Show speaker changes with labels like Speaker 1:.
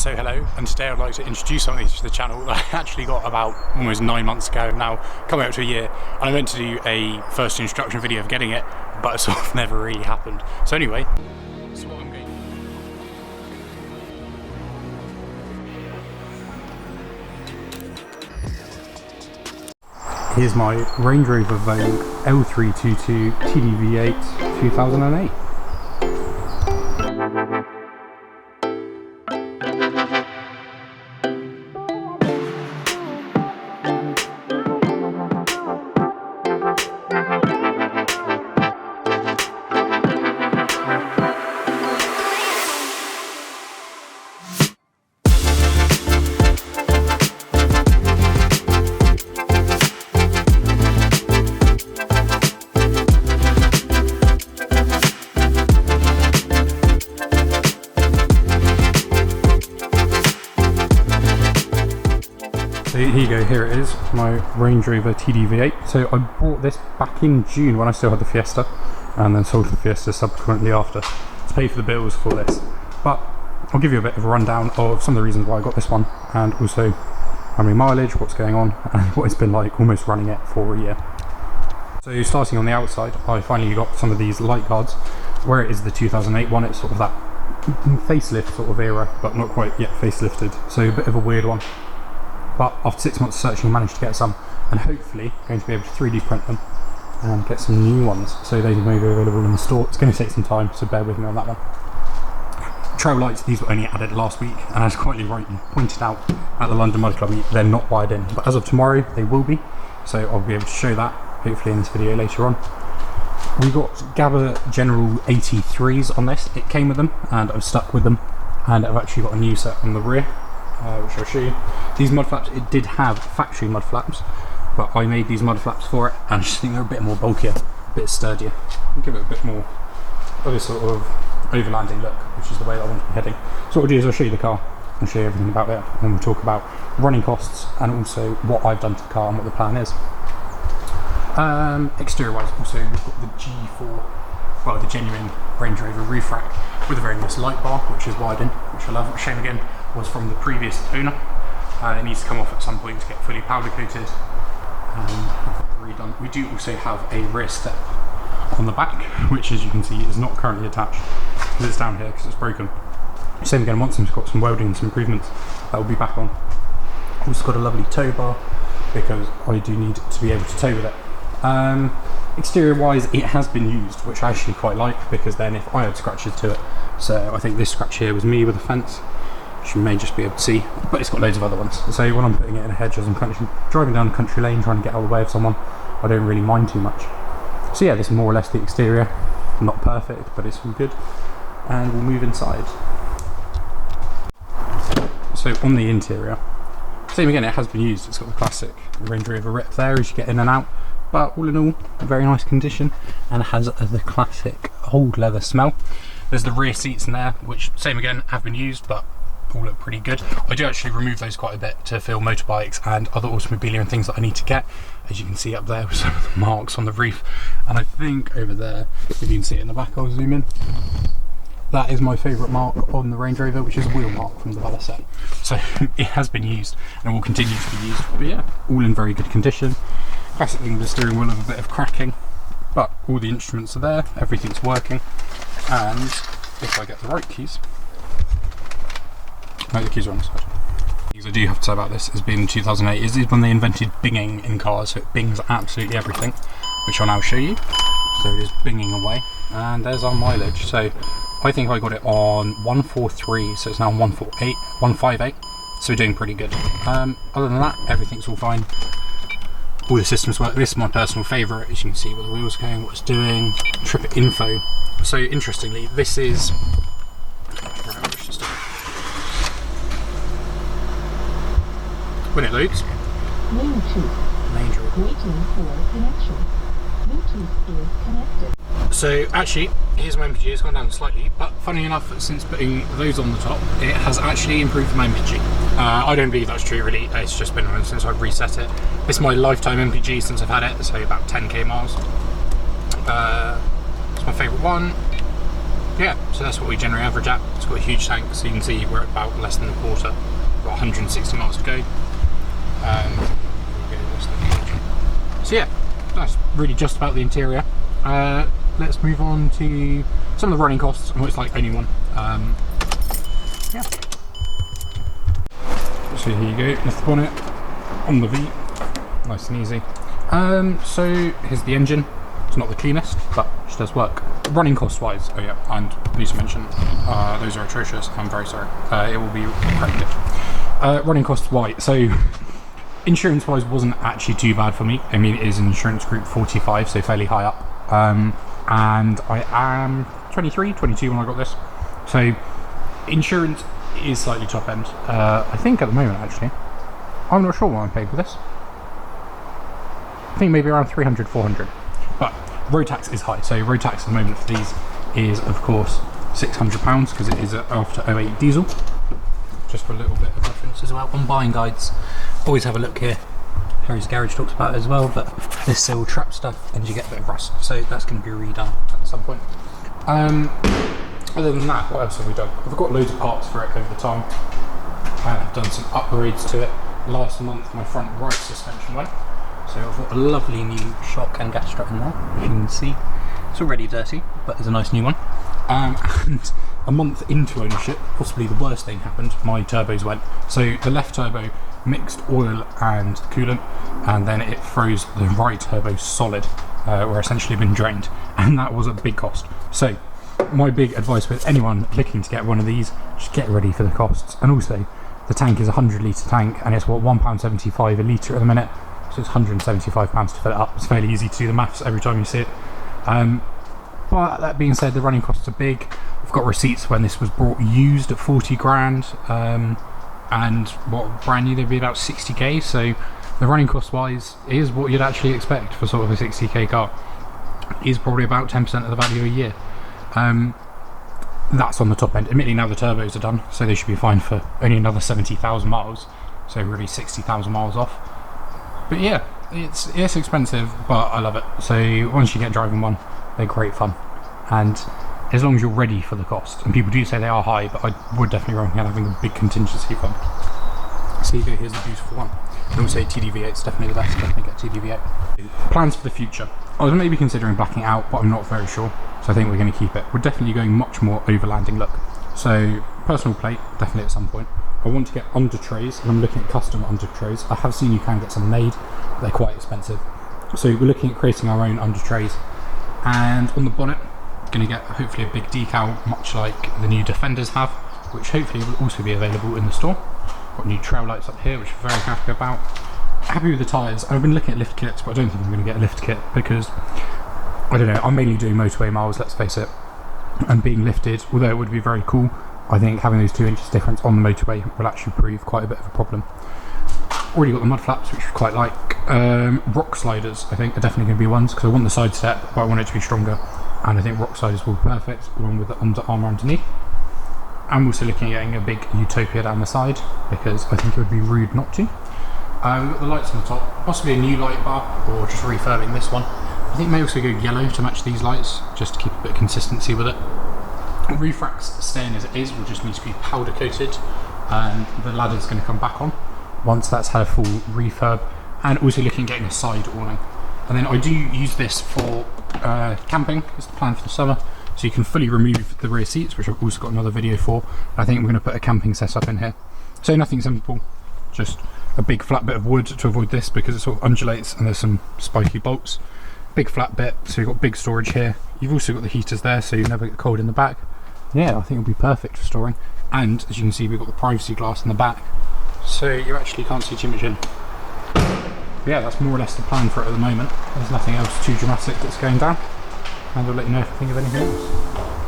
Speaker 1: So hello, and today I'd like to introduce something to the channel that I actually got about almost 9 months ago, now coming up to a year, and I meant to do a first instruction video of getting it, but it sort of never really happened. So anyway, that's what I'm going to. Here's my Range Rover Vogue L322 TDV8 2008. So here you go, here it is, my Range Rover TDV8. So I bought this back in June when I still had the Fiesta, and then sold the Fiesta subsequently after to pay for the bills for this. But I'll give you a bit of a rundown of some of the reasons why I got this one, and also how many mileage, what's going on, and what it's been like almost running it for a year. So starting on the outside, I finally got some of these light guards. Where it is the 2008 one, it's sort of that facelift sort of era, but not quite yet facelifted, so a bit of a weird one. But after 6 months searching, I managed to get some, and hopefully going to be able to 3D print them and get some new ones, so they may be available in the store. It's going to take some time, so bear with me on that one. Trail lights, these were only added last week, and as quite rightly pointed out at the London Mud Club, they're not wired in, but as of tomorrow they will be, so I'll be able to show that hopefully in this video later on. We got Gabba General 83s on this. It came with them and I've stuck with them, and I've actually got a new set on the rear, which I'll show you. These mud flaps, it did have factory mud flaps, but I made these mud flaps for it, and I just think they're a bit more bulkier, a bit sturdier, and give it a bit more of a sort of overlanding look, which is the way that I want to be heading. So what I'll do is I'll show you the car and show you everything about it, and we'll talk about running costs and also what I've done to the car and what the plan is. Exterior wise, also we've got the G4, well, the genuine Range Rover roof rack with a very nice light bar, which is wired in, which I love. Shame again was from the previous owner. It needs to come off at some point to get fully powder coated and have that redone. We do also have a rear step on the back, which as you can see is not currently attached because it's down here because it's broken. Same again, once it's got some welding and some improvements, that will be back on. Also got a lovely tow bar because I do need to be able to tow with it. Exterior wise, it has been used, which I actually quite like, because then if I had scratches to it, so I think this scratch here was me with a fence, which you may just be able to see, but it's got loads of other ones. So when I'm putting it in a hedge as I'm driving down a country lane trying to get out of the way of someone, I don't really mind too much. So yeah, this is more or less the exterior. Not perfect, but it's all good. And we'll move inside. So on the interior, same again, it has been used. It's got the classic Range Rover rip there as you get in and out, but all in all, a very nice condition, and it has the classic old leather smell. There's the rear seats in there, which same again have been used, but all look pretty good. I do actually remove those quite a bit to fill motorbikes and other automobilia and things that I need to get, as you can see up there with some of the marks on the roof. And I think over there, if you can see it in the back, I'll zoom in. That is my favourite mark on the Range Rover, which is a wheel mark from the Bella set. So it has been used and will continue to be used, but yeah, all in very good condition. Classic thing with the steering wheel of a bit of cracking, but all the instruments are there, everything's working, and if I get the right keys, no, the keys are on the side. Things I do have to say about this as being 2008 is when they invented binging in cars, so it bings absolutely everything, which I'll now show you. So it is binging away, and there's our mileage. So I think I got it on 143, so it's now 158, so we're doing pretty good. Other than that, everything's all fine. All the systems work. This is my personal favourite, as you can see where the wheels are going, what it's doing, trip info. So interestingly, this is, when it loads,
Speaker 2: Bluetooth. Waiting for connection. Bluetooth is connected.
Speaker 1: So actually, here's my MPG, it's gone down slightly, but funny enough, since putting those on the top, it has actually improved my MPG. I don't believe that's true really, it's just been around since I've reset it. This is my lifetime MPG since I've had it, so about 10k miles. It's my favourite one. Yeah, so that's what we generally average at. It's got a huge tank, so you can see we're at about less than a quarter. Got 160 miles to go. So yeah, that's really just about the interior. Let's move on to some of the running costs and what it's like owning one. Yeah. So here you go, lift the bonnet on the V, nice and easy. So here's the engine. It's not the cleanest, but it does work. Running cost wise, oh yeah, and please mention, those are atrocious. I'm very sorry. It will be corrected. Running costs wise, so insurance wise wasn't actually too bad for me. I mean, it is an insurance group 45, so fairly high up. And I am 23, 22 when I got this. So insurance is slightly top end. I think at the moment actually, I'm not sure what I'm paid for this. I think maybe around 300, 400. But road tax is high. So road tax at the moment for these is of course £600 because it is after 08 diesel. Just for a little bit of reference as well. On buying guides, always have a look here. Harry's Garage talks about it as well, but this will trap stuff and you get a bit of rust. So that's going to be redone at some point. Other than that, what else have we done? We've got loads of parts for it over the time. I've done some upgrades to it. Last month my front right suspension went. So I've got a lovely new shock and gas strut in there, as you can see. It's already dirty, but there's a nice new one. And a month into ownership, possibly the worst thing happened, my turbos went. So the left turbo mixed oil and coolant, and then it froze the right turbo solid, where essentially been drained, and that was a big cost. So my big advice with anyone looking to get one of these, just get ready for the costs. And also, the tank is a 100 litre tank, and it's what, £1.75 a litre at the minute, so it's £175 to fill it up. It's fairly easy to do the maths every time you see it. But that being said, the running costs are big. I've got receipts when this was brought used at 40 grand, and what, brand new they'd be about 60k. So the running cost wise is what you'd actually expect for sort of a 60k car. It is probably about 10% of the value a year. That's on the top end. Admittedly now the turbos are done, so they should be fine for only another 70,000 miles. So really 60,000 miles off. But yeah, it's expensive, but I love it. So once you get driving one, they're great fun. And as long as you're ready for the cost, and people do say they are high, but I would definitely recommend having a big contingency fund. So you go, here's the beautiful one. I would say TDV8 is definitely the best. Definitely get TDV8. Plans for the future. I was maybe considering blacking out, but I'm not very sure. So I think we're going to keep it. We're definitely going much more overlanding look. So personal plate, definitely at some point. I want to get under trays, and I'm looking at custom under trays. I have seen you can get some made, but they're quite expensive. So we're looking at creating our own under trays. And on the bonnet, going to get hopefully a big decal, much like the new Defenders have, which hopefully will also be available in the store. Got new trail lights up here, which I'm very happy about. Happy with the tyres. I've been looking at lift kits, but I don't think I'm going to get a lift kit because, I don't know, I'm mainly doing motorway miles, let's face it. And being lifted, although it would be very cool, I think having those 2 inches difference on the motorway will actually prove quite a bit of a problem. Already got the mud flaps, which I quite like. Rock sliders, I think, are definitely going to be ones, because I want the side step, but I want it to be stronger. And I think rock sliders will be perfect, along with the under armour underneath. I'm also looking at getting a big Utopia down the side, because I think it would be rude not to. We've got the lights on the top, possibly a new light bar, or just refurbing this one. I think may also go yellow to match these lights, just to keep a bit of consistency with it. Roof racks staying as it is, will just need to be powder coated, and the ladder's going to come back on once that's had a full refurb. And also looking at getting a side awning. And then I do use this for camping, is the plan for the summer. So you can fully remove the rear seats, which I've also got another video for. I think we're going to put a camping setup in here. So nothing simple, just a big flat bit of wood to avoid this because it sort of undulates and there's some spiky bolts. Big flat bit, so you've got big storage here. You've also got the heaters there, so you never get cold in the back. Yeah, I think it'll be perfect for storing. And as you can see, we've got the privacy glass in the back, so you actually can't see too much in. Yeah, that's more or less the plan for it at the moment. There's nothing else too dramatic that's going down, and I'll let you know if I think of anything else.